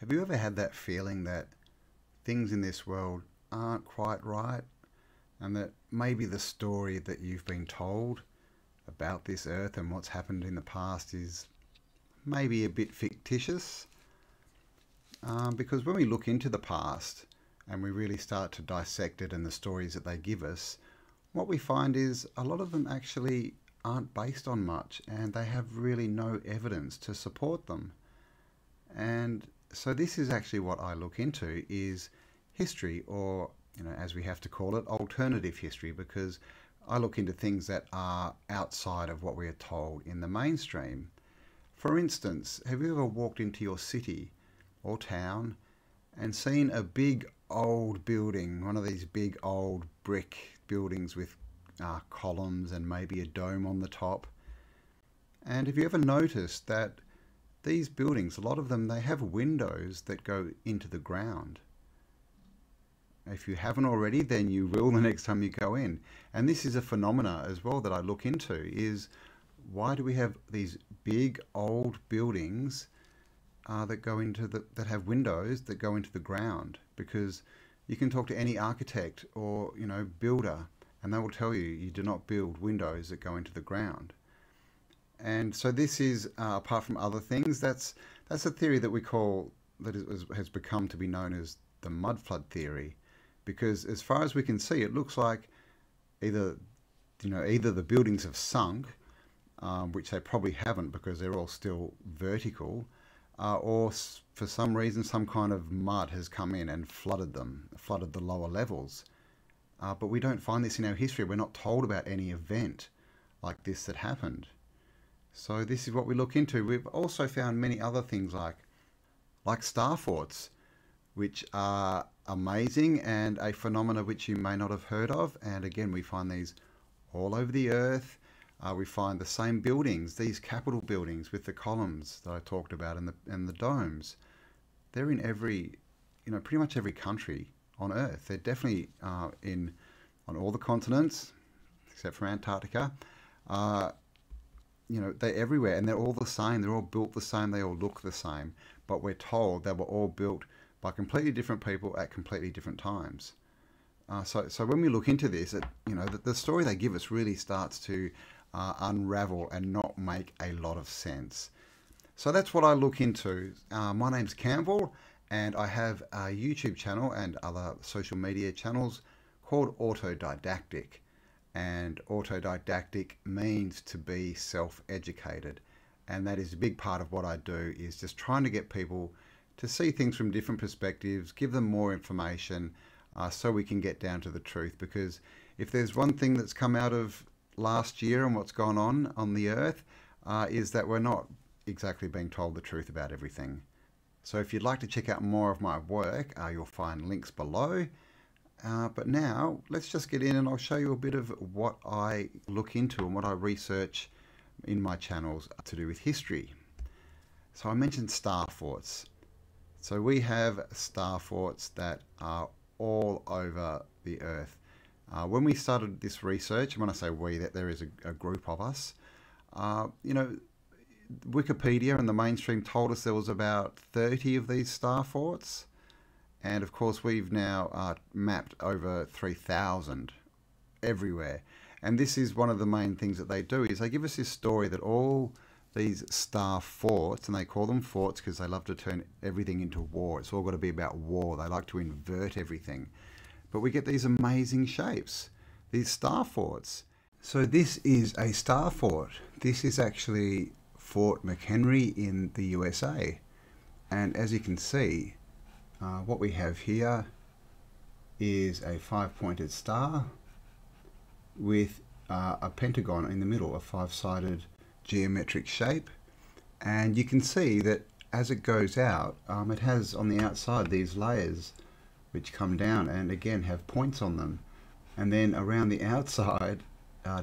Have you ever had that feeling that things in this world aren't quite right, and that maybe the story that you've been told about this earth and what's happened in the past is maybe a bit fictitious? Because when we look into the past and we really start to dissect it and the stories that they give us, what we find is a lot of them actually aren't based on much, and they have really no evidence to support them. And so this is actually what I look into, is history, or as we have to call it, alternative history, because I look into things that are outside of what we are told in the mainstream. For instance, have you ever walked into your city or town and seen a big old building, one of these big old brick buildings with columns and maybe a dome on the top? And have you ever noticed that these buildings, a lot of them, they have windows that go into the ground? If you haven't already, then you will the next time you go in. And this is a phenomena as well that I look into, is why do we have these big old buildings that have windows that go into the ground? Because you can talk to any architect or builder, and they will tell you you do not build windows that go into the ground. And so this is, apart from other things, that's a theory that we call, has become to be known as the mud flood theory, because as far as we can see, it looks like either the buildings have sunk, which they probably haven't because they're all still vertical, or for some reason some kind of mud has come in and flooded the lower levels. But we don't find this in our history. We're not told about any event like this that happened. So this is what we look into. We've also found many other things like star forts, which are amazing and a phenomena which you may not have heard of. And again, we find these all over the earth. We find the same buildings, these Capitol buildings with the columns that I talked about and the domes. They're in pretty much every country on Earth. They're definitely on all the continents except for Antarctica. They're everywhere, and they're all the same. They're all built the same. They all look the same. But we're told they were all built by completely different people at completely different times. So when we look into this, the story they give us really starts to unravel and not make a lot of sense. So that's what I look into. My name's Cambell, and I have a YouTube channel and other social media channels called Didactic. And autodidactic means to be self-educated, and that is a big part of what I do, is just trying to get people to see things from different perspectives, give them more information, so we can get down to the truth. Because if there's one thing that's come out of last year and what's gone on the earth, is that we're not exactly being told the truth about everything. So if you'd like to check out more of my work, you'll find links below. But now let's just get in and I'll show you a bit of what I look into and what I research in my channels to do with history. So I mentioned star forts. So we have star forts that are all over the earth. When we started this research, and when I say we, that there is a group of us, Wikipedia and the mainstream told us there was about 30 of these star forts. And of course, we've now mapped over 3,000 everywhere. And this is one of the main things that they do, is they give us this story that all these star forts, and they call them forts because they love to turn everything into war. It's all got to be about war. They like to invert everything. But we get these amazing shapes, these star forts. So this is a star fort. This is actually Fort McHenry in the USA. And as you can see, what we have here is a 5-pointed star with a pentagon in the middle, a 5-sided geometric shape. And you can see that as it goes out, it has on the outside these layers which come down and again have points on them. And then around the outside,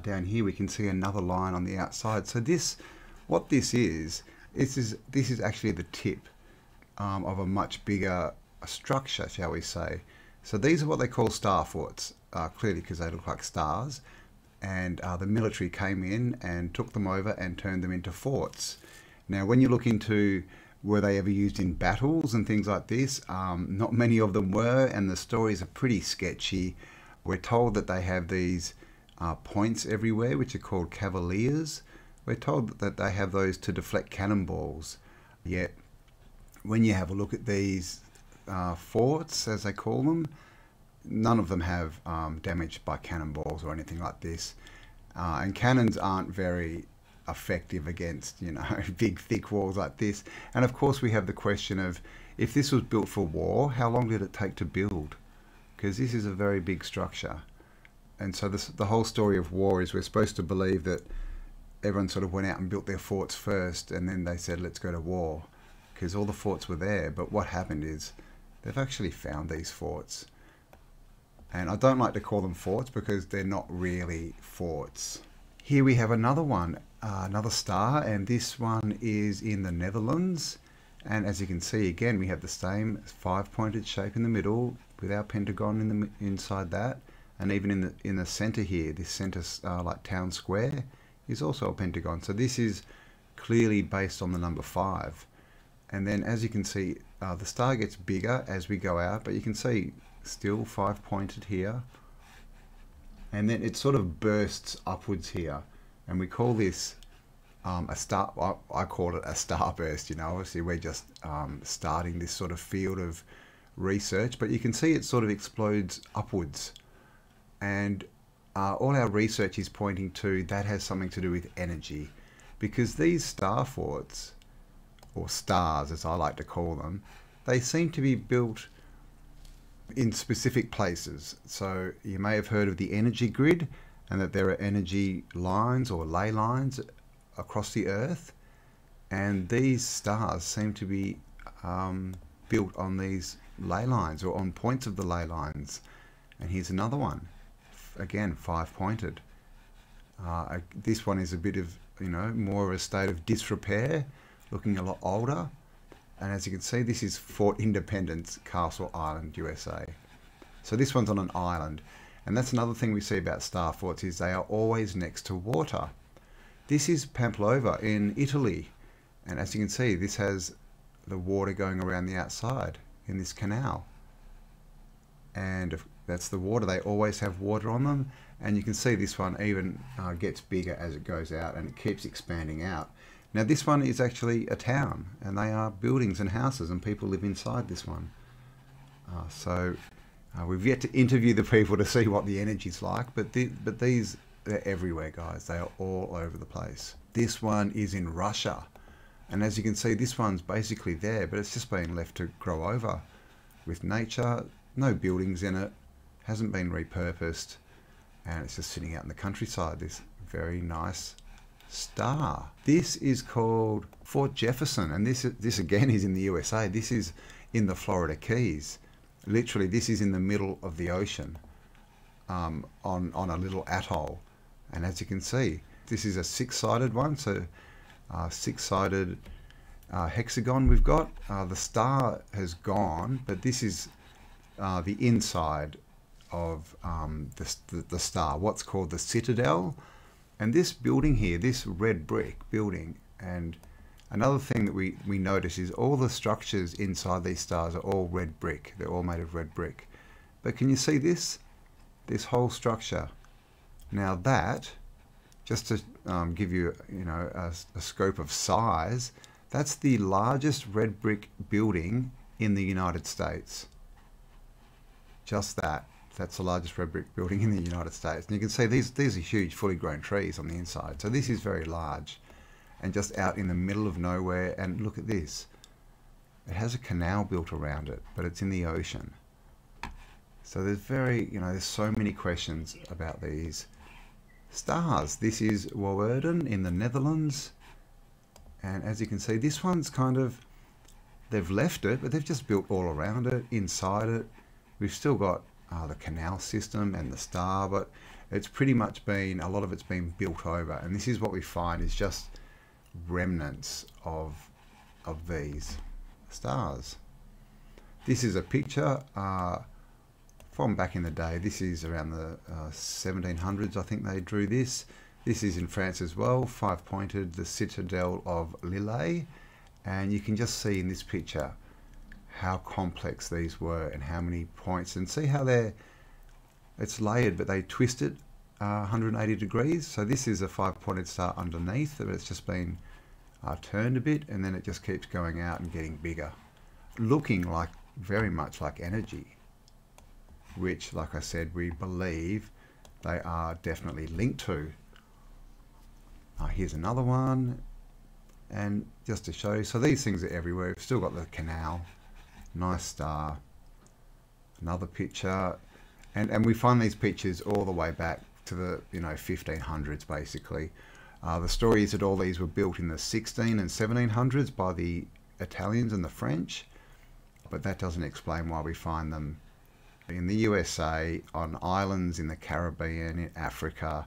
down here, we can see another line on the outside. So what this is actually the tip of a much bigger structure, shall we say. So these are what they call star forts, clearly because they look like stars, and the military came in and took them over and turned them into forts. Now when you look into were they ever used in battles and things like this? Not many of them were, and the stories are pretty sketchy. We're told that they have these points everywhere, which are called cavaliers. We're told that they have those to deflect cannonballs. Yet, when you have a look at these forts, as they call them, none of them have damaged by cannonballs or anything like this. And cannons aren't very effective against, you know, big thick walls like this. And of course we have the question of, if this was built for war, how long did it take to build? Because this is a very big structure. And so the whole story of war is, we're supposed to believe that everyone sort of went out and built their forts first, and then they said, let's go to war, because all the forts were there. But what happened is, they've actually found these forts. And I don't like to call them forts because they're not really forts. Here we have another one, another star, and this one is in the Netherlands. And as you can see, again, we have the same 5-pointed shape in the middle with our pentagon inside that. And even in the center here, this center like town square is also a pentagon. So this is clearly based on the number 5. And then as you can see, the star gets bigger as we go out, but you can see still 5-pointed here. And then it sort of bursts upwards here. And we call this a star. I call it a starburst. You know, obviously we're just starting this sort of field of research, but you can see it sort of explodes upwards. And all our research is pointing to that has something to do with energy, because these star forts, or stars as I like to call them, they seem to be built in specific places. So you may have heard of the energy grid, and that there are energy lines or ley lines across the earth, and these stars seem to be built on these ley lines, or on points of the ley lines. And here's another one, again 5-pointed. This one is a bit of, you know, more of a state of disrepair, looking a lot older. And as you can see, this is Fort Independence, Castle Island, USA. So this one's on an island. And that's another thing we see about star forts, is they are always next to water. This is Pamplona in Italy. And as you can see, this has the water going around the outside in this canal. And that's the water. They always have water on them. And you can see this one even gets bigger as it goes out, and it keeps expanding out. Now this one is actually a town, and they are buildings and houses, and people live inside this one. We've yet to interview the people to see what the energy's like, but these, they're everywhere, guys. They are all over the place. This one is in Russia, and as you can see, this one's basically there, but it's just being left to grow over with nature. No buildings in it, hasn't been repurposed, and it's just sitting out in the countryside. This very nice star. This is called Fort Jefferson, and this again is in the USA. This is in the Florida Keys. Literally, this is in the middle of the ocean, on a little atoll. And as you can see, this is a 6-sided one, so 6-sided hexagon we've got. The star has gone, but this is the inside of the star, what's called the citadel. And this building here, this red brick building, and another thing that we notice is all the structures inside these stars are all red brick. They're all made of red brick. But can you see this? This whole structure. Now that, just to give you, a scope of size, that's the largest red brick building in the United States. Just that. That's the largest red brick building in the United States. And you can see these are huge, fully grown trees on the inside. So this is very large, and just out in the middle of nowhere. And look at this. It has a canal built around it, but it's in the ocean. So there's there's so many questions about these stars. This is Woerden in the Netherlands. And as you can see, this one's they've left it, but they've just built all around it, inside it. We've still got the canal system and the star, but it's pretty much been, a lot of it's been built over. And this is what we find is just remnants of these stars. This is a picture from back in the day. This is around the 1700s, I think they drew this. This is in France as well, 5-pointed, the Citadel of Lille. And you can just see in this picture how complex these were and how many points, and see how it's layered, but they twist it 180 degrees. So this is a 5-pointed star underneath, but it's just been turned a bit, and then it just keeps going out and getting bigger, looking like very much like energy, which, like I said, we believe they are definitely linked to. Here's another one, and just to show you, so these things are everywhere. We've still got the canal, nice star, another picture, and we find these pictures all the way back to the 1500s basically. The story is that all these were built in the 16 and 1700s by the Italians and the French, but that doesn't explain why we find them in the USA, on islands in the Caribbean, in Africa,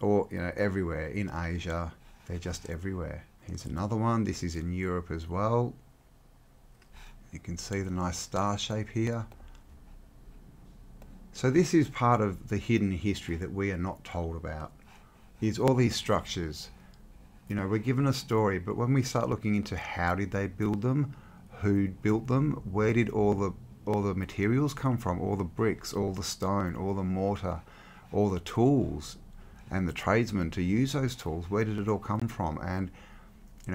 or everywhere, in Asia. They're just everywhere. Here's another one. This is in Europe as well. You can see the nice star shape here. So this is part of the hidden history that we are not told about. Is all these structures. We're given a story, but when we start looking into how did they build them, who built them, where did all the materials come from, all the bricks, all the stone, all the mortar, all the tools, and the tradesmen to use those tools, where did it all come from? And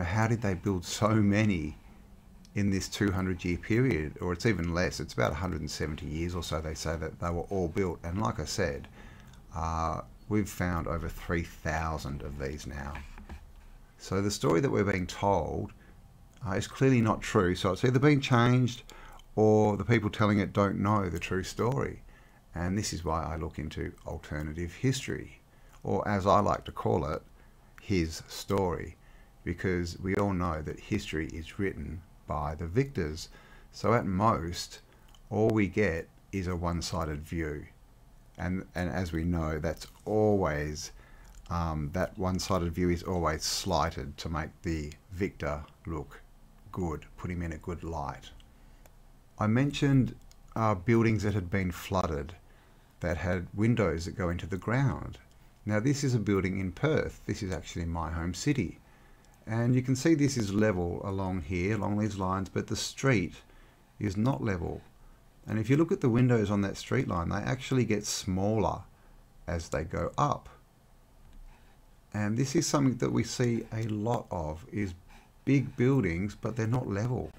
how did they build so many in this 200-year period? Or it's even less, it's about 170 years or so they say that they were all built. And like I said, we've found over 3,000 of these now. So the story that we're being told is clearly not true. So it's either being changed, or the people telling it don't know the true story. And this is why I look into alternative history, or as I like to call it, his story, because we all know that history is written by the victors. So at most, all we get is a one-sided view. And as we know, that's always, that one-sided view is always slighted to make the victor look good, put him in a good light. I mentioned buildings that had been flooded, that had windows that go into the ground. Now this is a building in Perth. This is actually my home city. And you can see this is level along here, along these lines, but the street is not level. And if you look at the windows on that street line, they actually get smaller as they go up. And this is something that we see a lot of, is big buildings, but they're not level.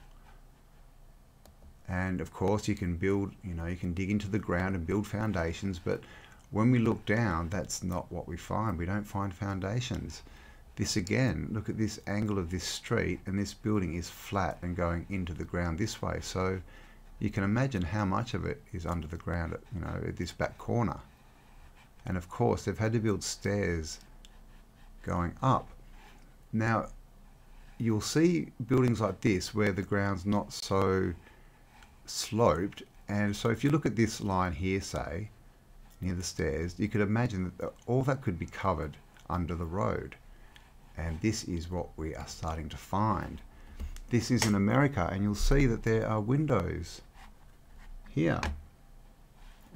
And of course you can build, you can dig into the ground and build foundations, but when we look down, that's not what we find. We don't find foundations. This again, look at this angle of this street, and this building is flat and going into the ground this way. So you can imagine how much of it is under the ground at this back corner. And of course they've had to build stairs going up. Now you'll see buildings like this where the ground's not so sloped, and so if you look at this line here, say near the stairs, you could imagine that all that could be covered under the road. And this is what we are starting to find. This is in America, and you'll see that there are windows here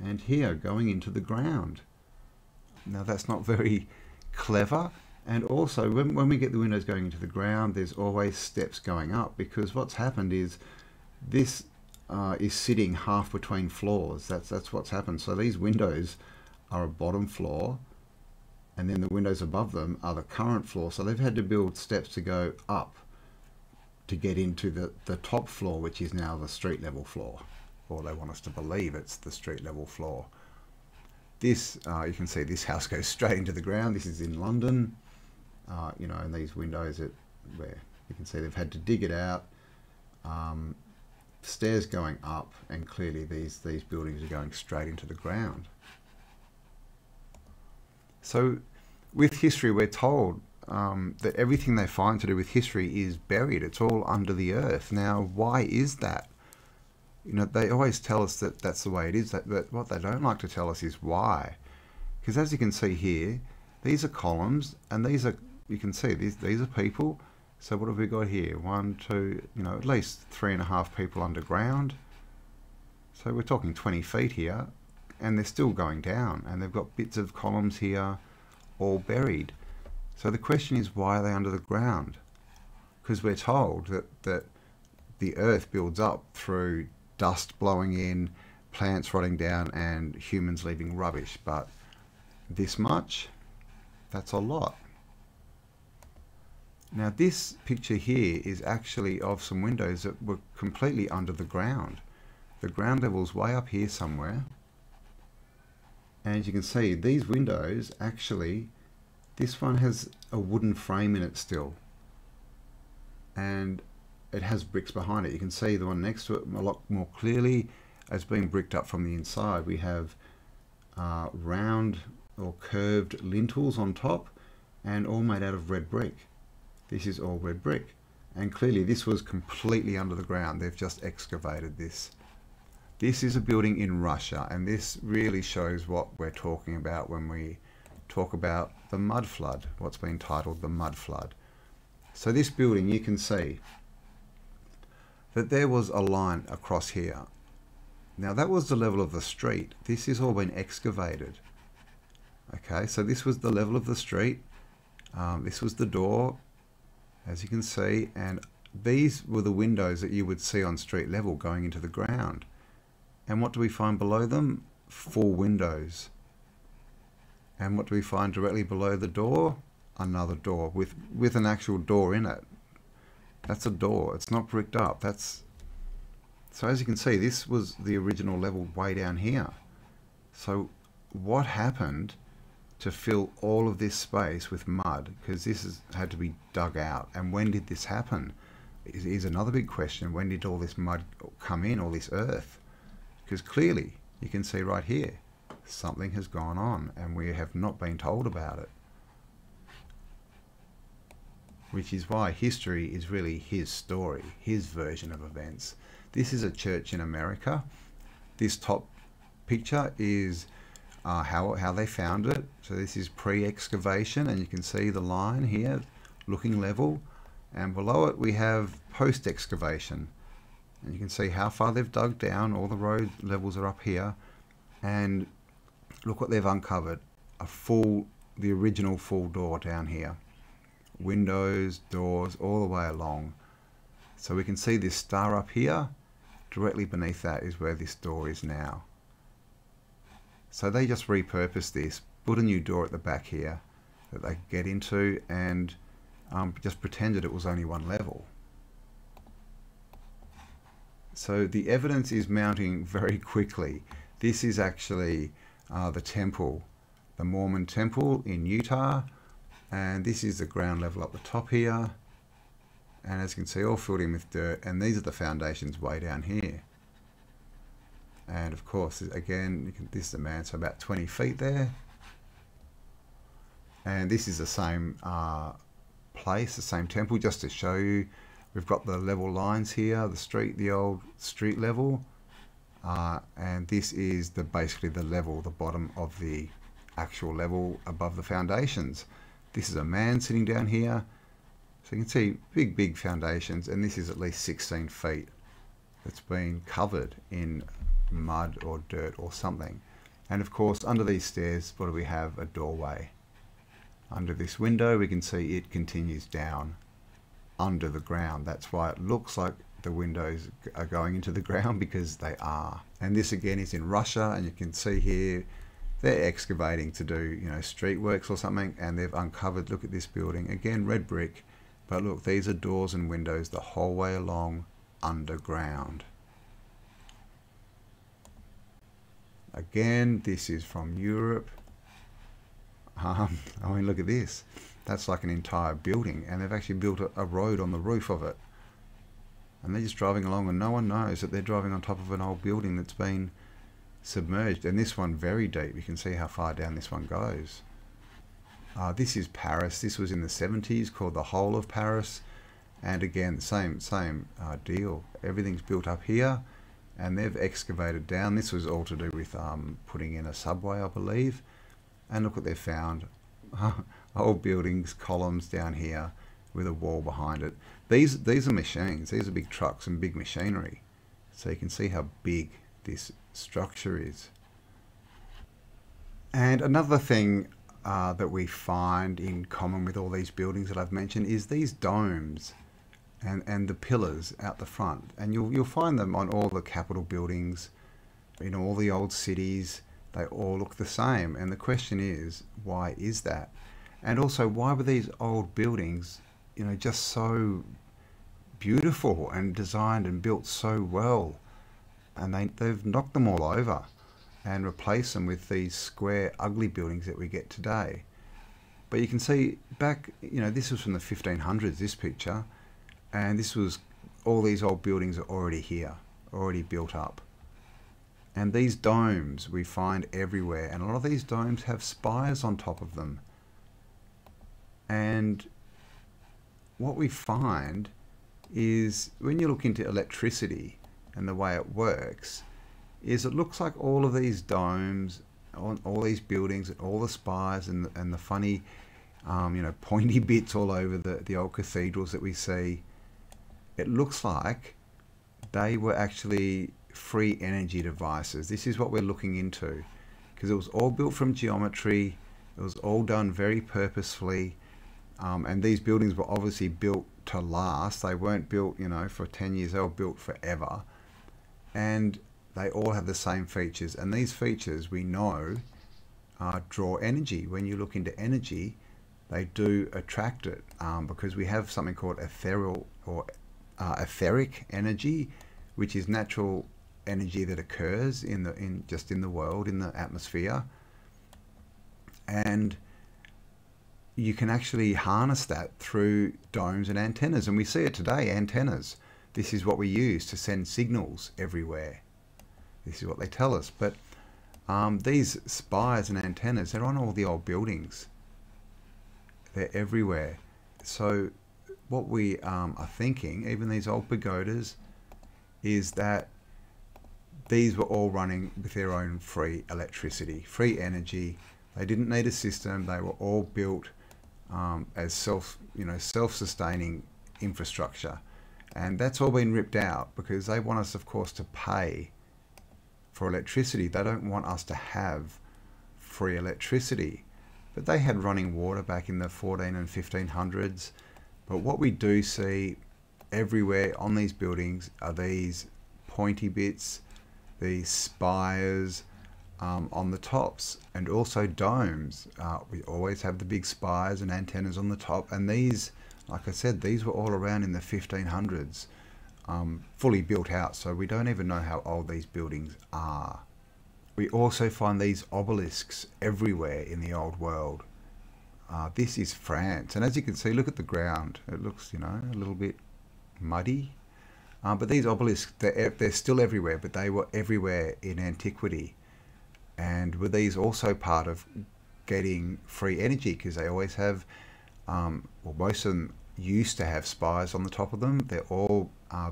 and here going into the ground. Now that's not very clever. And also when we get the windows going into the ground, there's always steps going up, because what's happened is this is sitting half between floors. That's what's happened. So these windows are a bottom floor, and then the windows above them are the current floor. So they've had to build steps to go up to get into the top floor, which is now the street level floor, or they want us to believe it's the street level floor. This, you can see this house goes straight into the ground. This is in London, and these windows where you can see they've had to dig it out, stairs going up, and clearly these buildings are going straight into the ground. So with history, we're told that everything they find to do with history is buried. It's all under the earth. Now, why is that? They always tell us that that's the way it is, but what they don't like to tell us is why. Because as you can see here, these are columns, and these are, you can see these are people. So what have we got here? 1, 2, at least 3.5 people underground. So we're talking 20 feet here, and they're still going down, and they've got bits of columns here all buried. So the question is, why are they under the ground? because we're told that the earth builds up through dust blowing in, plants rotting down, and humans leaving rubbish. But this much, that's a lot. Now this picture here is actually of some windows that were completely under the ground. The ground level's way up here somewhere. And as you can see, these windows actually, this one has a wooden frame in it still. And it has bricks behind it. You can see the one next to it a lot more clearly as being bricked up from the inside. We have round or curved lintels on top and all made out of red brick. This is all red brick. And clearly this was completely under the ground. They've just excavated this. This is a building in Russia, and this really shows what we're talking about when we talk about the mud flood, what's been titled the mud flood. So this building, you can see that there was a line across here. Now that was the level of the street. This has all been excavated. Okay, so this was the level of the street. This was the door, as you can see, and these were the windows that you would see on street level going into the ground. And what do we find below them? 4 windows. And what do we find directly below the door? Another door with an actual door in it. That's a door. It's not bricked up. So as you can see, this was the original level way down here. So what happened to fill all of this space with mud? Because this had to be dug out. And when did this happen? Is another big question. When did all this mud come in, all this earth? Because clearly, you can see right here, something has gone on and we have not been told about it. Which is why history is really his story, his version of events. This is a church in America. This top picture is how they found it. So this is pre-excavation, and you can see the line here looking level, and below it we have post-excavation. And you can see how far they've dug down. All the road levels are up here, and look what they've uncovered. The original full door down here. Windows, doors, all the way along. So we can see this star up here. Directly beneath that is where this door is now. So they just repurposed this, put a new door at the back here that they could get into, and just pretended it was only one level. So the evidence is mounting very quickly. This is actually the temple, the Mormon temple in Utah, and this is the ground level up the top here, and as you can see, all filled in with dirt, and these are the foundations way down here. And of course, again, this is the man, so about 20 feet there, and this is the same place, the same temple, just to show you. We've got the level lines here, the old street level, and this is basically the level, the bottom of the actual level above the foundations. This is a man sitting down here, so you can see big foundations, and this is at least 16 feet. It's been covered in mud or dirt or something. And of course, under these stairs, what do we have? A doorway. Under this window, we can see it continues down under the ground. That's why it looks like the windows are going into the ground, because they are. And this again is in Russia, and you can see here they're excavating to do, street works or something, and they've uncovered, look at this building, again red brick, but look, these are doors and windows the whole way along underground. Again, this is from Europe. I mean, look at this. That's like an entire building, and they've actually built a road on the roof of it. And they're just driving along, and no one knows that they're driving on top of an old building that's been submerged. And this one very deep. You can see how far down this one goes. This is Paris. This was in the 70s, called the Whole of Paris. And again, same deal. Everything's built up here, and they've excavated down. This was all to do with putting in a subway, I believe. And look what they've found. Old buildings, columns down here with a wall behind it. These are machines. These are big trucks and big machinery. So you can see how big this structure is. And another thing that we find in common with all these buildings that I've mentioned is these domes. and the pillars out the front. And you'll find them on all the Capitol buildings, in all the old cities. They all look the same. And the question is, why is that? And also, why were these old buildings, just so beautiful and designed and built so well? And they've knocked them all over and replaced them with these square, ugly buildings that we get today. But you can see back, this was from the 1500s, this picture, and this was, all these old buildings are already here, already built up. And these domes we find everywhere, and a lot of these domes have spires on top of them. And what we find is, when you look into electricity and the way it works, is it looks like all of these domes, all these buildings, and all the spires and the funny, pointy bits all over the old cathedrals that we see, it looks like they were actually free energy devices. This is what we're looking into, because it was all built from geometry. It was all done very purposefully, and these buildings were obviously built to last. They weren't built, for 10 years. They were built forever, and they all have the same features. And these features, we know, draw energy. When you look into energy, they do attract it, because we have something called ethereal or etheric energy, which is natural energy that occurs in the world, in the atmosphere, and you can actually harness that through domes and antennas. And we see it today, antennas. This is what we use to send signals everywhere. This is what they tell us. But these spires and antennas, they're on all the old buildings. They're everywhere. So what we are thinking, even these old pagodas, is that these were all running with their own free electricity, free energy. They didn't need a system. They were all built as self-sustaining infrastructure. And that's all been ripped out, because they want us, of course, to pay for electricity. They don't want us to have free electricity. But they had running water back in the 14 and 1500s. But what we do see everywhere on these buildings are these pointy bits, these spires on the tops, and also domes. We always have the big spires and antennas on the top, and these, like I said, these were all around in the 1500s, fully built out, so we don't even know how old these buildings are. We also find these obelisks everywhere in the old world. This is France, and as you can see, look at the ground. It looks, a little bit muddy. But these obelisks, they're still everywhere, but they were everywhere in antiquity. And were these also part of getting free energy? Because they always have, well, most of them used to have spires on the top of them. They're all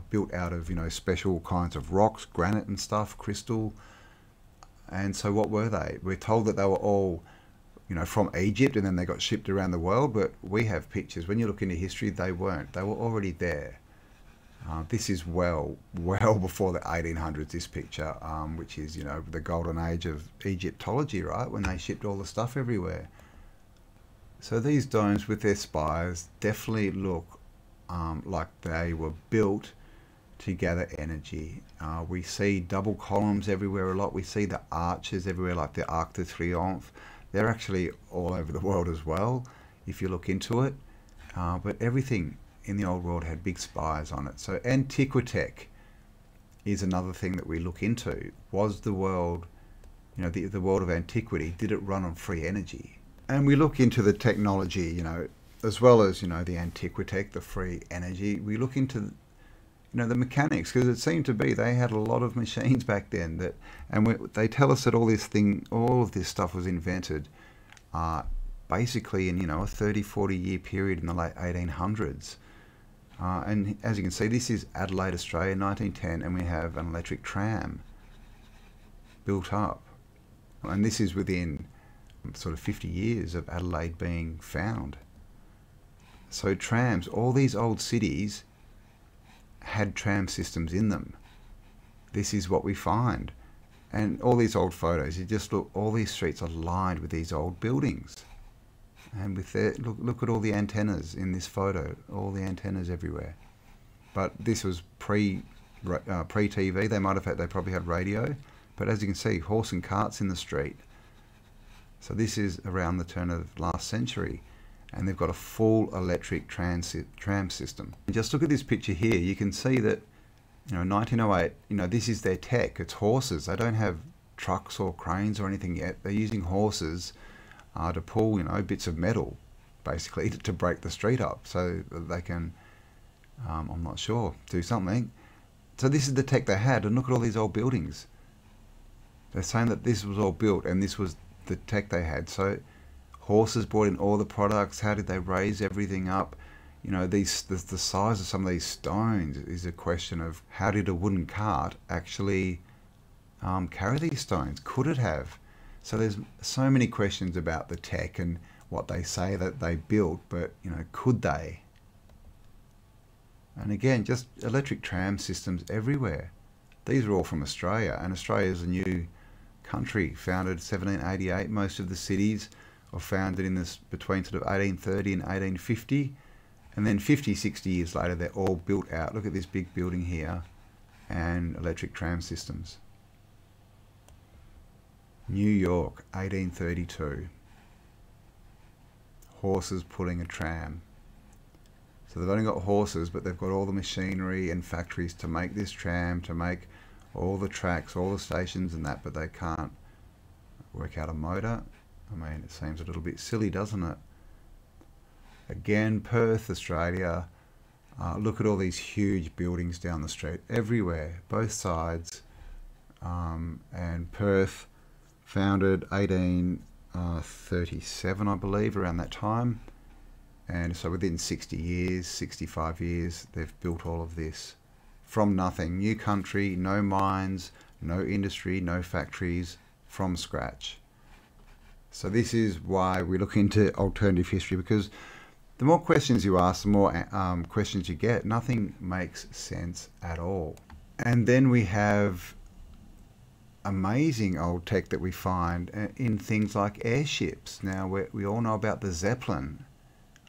built out of, special kinds of rocks, granite and stuff, crystal. And so what were they? We're told that they were all, from Egypt, and then they got shipped around the world. But we have pictures. When you look into history, they weren't. They were already there. This is well before the 1800s, this picture, which is, the golden age of Egyptology, right? When they shipped all the stuff everywhere. So these domes with their spires definitely look like they were built to gather energy. We see double columns everywhere a lot. We see the arches everywhere, like the Arc de Triomphe. They're actually all over the world as well, if you look into it. But everything in the old world had big spires on it. So Antiquitech is another thing that we look into. Was the world, the world of antiquity, did it run on free energy? And we look into the technology, as well as, the Antiquitech, the free energy. We look into, the mechanics, because it seemed to be they had a lot of machines back then they tell us that all of this stuff was invented basically in, a 30-40 year period in the late 1800s. And as you can see, this is Adelaide, Australia, 1910, and we have an electric tram built up. And this is within sort of 50 years of Adelaide being found. So trams, all these old cities had tram systems in them. This is what we find. And all these old photos, you just look, all these streets are lined with these old buildings. And with their, look at all the antennas in this photo, all the antennas everywhere. but this was pre-TV. They probably had radio, but as you can see, horse and carts in the street. So this is around the turn of last century, and they've got a full electric tram system. And just look at this picture here. You can see that, 1908, this is their tech. It's horses. They don't have trucks or cranes or anything yet. They're using horses to pull, bits of metal, basically, to break the street up so that they can, I'm not sure, do something. So this is the tech they had, and look at all these old buildings. They're saying that this was all built, and this was the tech they had. So horses brought in all the products. How did they raise everything up? The size of some of these stones is a question of how did a wooden cart actually carry these stones? Could it have? So there's so many questions about the tech and what they say that they built, but could they? And again, just electric tram systems everywhere. These are all from Australia, and Australia is a new country, founded 1788. Most of the cities were founded in this between sort of 1830 and 1850, and then 50-60 years later they're all built out. Look at this big building here, and electric tram systems. New York, 1832. Horses pulling a tram. So they've only got horses, but they've got all the machinery and factories to make this tram, to make all the tracks, all the stations and that, but they can't work out a motor. I mean, it seems a little bit silly, doesn't it? Again, Perth, Australia. Look at all these huge buildings down the street, everywhere, both sides. And Perth, founded 1837, I believe, around that time. And so within 60 years, 65 years, they've built all of this. From nothing, new country, no mines, no industry, no factories, from scratch. So this is why we look into alternative history, because the more questions you ask, the more questions you get. Nothing makes sense at all. And then we have amazing old tech that we find in things like airships. Now, we all know about the Zeppelin,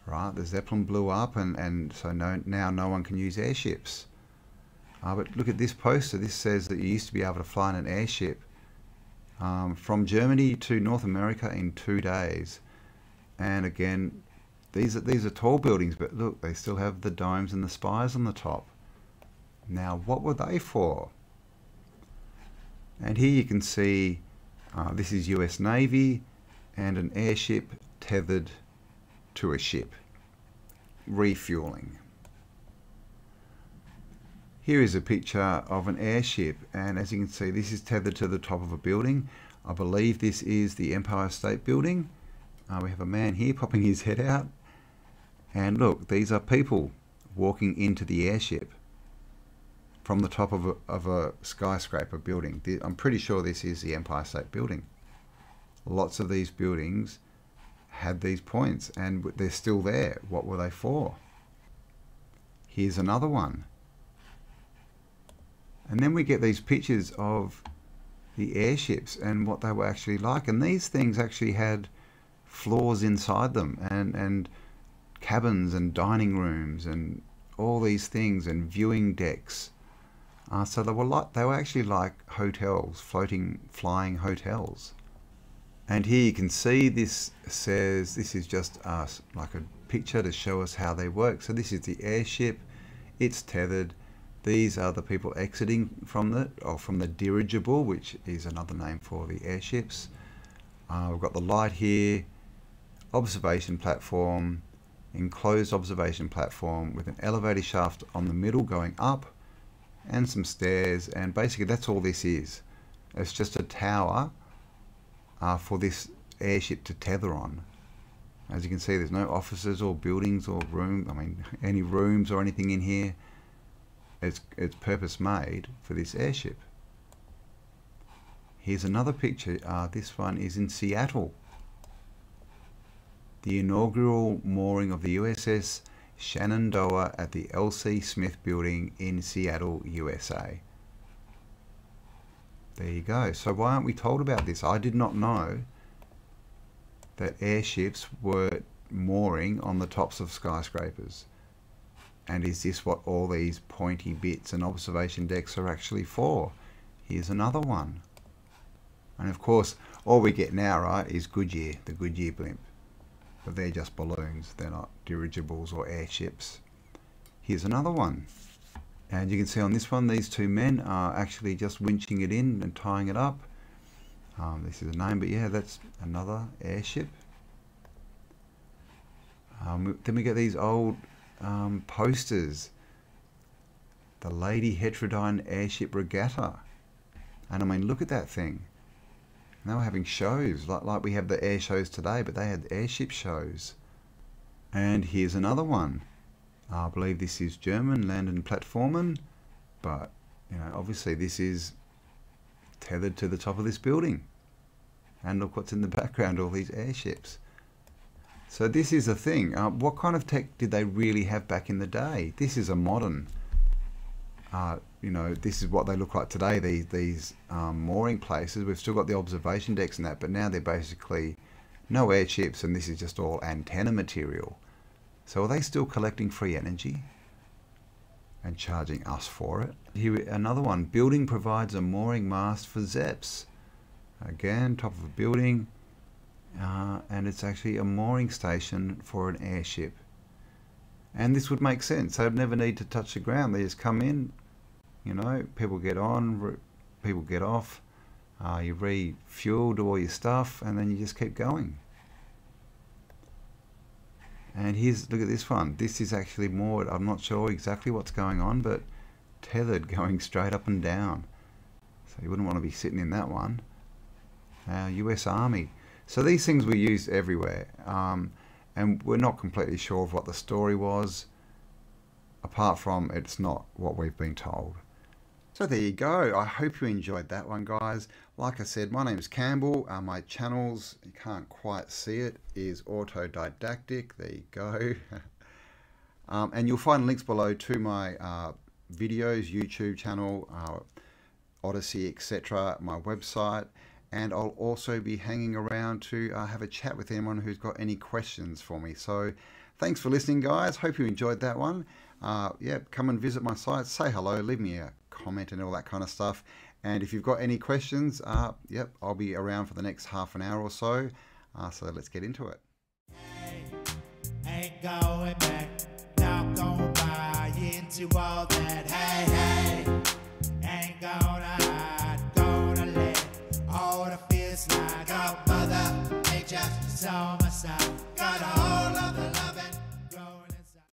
right? The Zeppelin blew up, and so now no one can use airships. But look at this poster. This says that you used to be able to fly in an airship from Germany to North America in 2 days. And again, these are tall buildings, but look, they still have the domes and the spires on the top. Now, what were they for? And here you can see this is US Navy and an airship tethered to a ship, refueling. Here is a picture of an airship, and as you can see, this is tethered to the top of a building. I believe this is the Empire State Building. We have a man here popping his head out, and look, these are people walking into the airship from the top of a skyscraper building. I'm pretty sure this is the Empire State Building. Lots of these buildings had these points, and they're still there. What were they for? Here's another one. And then we get these pictures of the airships and what they were actually like. And these things actually had floors inside them, and cabins and dining rooms and all these things, and viewing decks. So they were actually like hotels, flying hotels. And here you can see this says, this is just like a picture to show us how they work. So this is the airship, it's tethered. These are the people exiting from the dirigible, which is another name for the airships. We've got the light here, observation platform, enclosed observation platform with an elevator shaft on the middle going up, and some stairs, and basically that's all this is. It's just a tower for this airship to tether on. As you can see, there's no offices or buildings or any rooms or anything in here. It's purpose made for this airship. Here's another picture. This one is in Seattle. The inaugural mooring of the USS Shenandoah at the L.C. Smith Building in Seattle, USA. There you go. So why aren't we told about this? I did not know that airships were mooring on the tops of skyscrapers. And is this what all these pointy bits and observation decks are actually for? Here's another one. And of course, all we get now, right, is Goodyear, the Goodyear blimp. But they're just balloons. They're not dirigibles or airships. Here's another one. And you can see on this one, these two men are actually just winching it in and tying it up. This is a name, but yeah, that's another airship. Then we get these old posters. The Lady Heterodyne Airship Regatta. And I mean, look at that thing. And they were having shows, like we have the air shows today, but they had airship shows. And here's another one. I believe this is German, Land and Plattformen, but you know, obviously this is tethered to the top of this building. And look what's in the background, all these airships. So this is a thing. What kind of tech did they really have back in the day? This is a modern, you know, this is what they look like today, these mooring places. We've still got the observation decks and that, but now they're basically no airships, and this is just all antenna material. So are they still collecting free energy and charging us for it? Here, another one. Building provides a mooring mast for Zeps. Again, top of a building. And it's actually a mooring station for an airship. And this would make sense. They'd never need to touch the ground. They just come in, you know, people get on, people get off, you refuel, do all your stuff, and then you just keep going. And here's, look at this one. This is actually moored. I'm not sure exactly what's going on, but tethered, going straight up and down. So you wouldn't want to be sitting in that one. US Army. So these things were used everywhere. And we're not completely sure of what the story was, apart from it's not what we've been told. So there you go. I hope you enjoyed that one, guys. Like I said, my name is Campbell. My channels, you can't quite see it, is Didactic. There you go. And you'll find links below to my videos, YouTube channel, Odyssey, etc., my website. And I'll also be hanging around to have a chat with anyone who's got any questions for me. So thanks for listening, guys. Hope you enjoyed that one. Yeah, come and visit my site, say hello, leave me a comment and all that kind of stuff. And if you've got any questions, yep, I'll be around for the next half an hour or so. So let's get into it. Hey, ain't going back, not gonna buy into all that. Hey, ain't gonna let all the fears slide. Oh, mother, nature is on my side.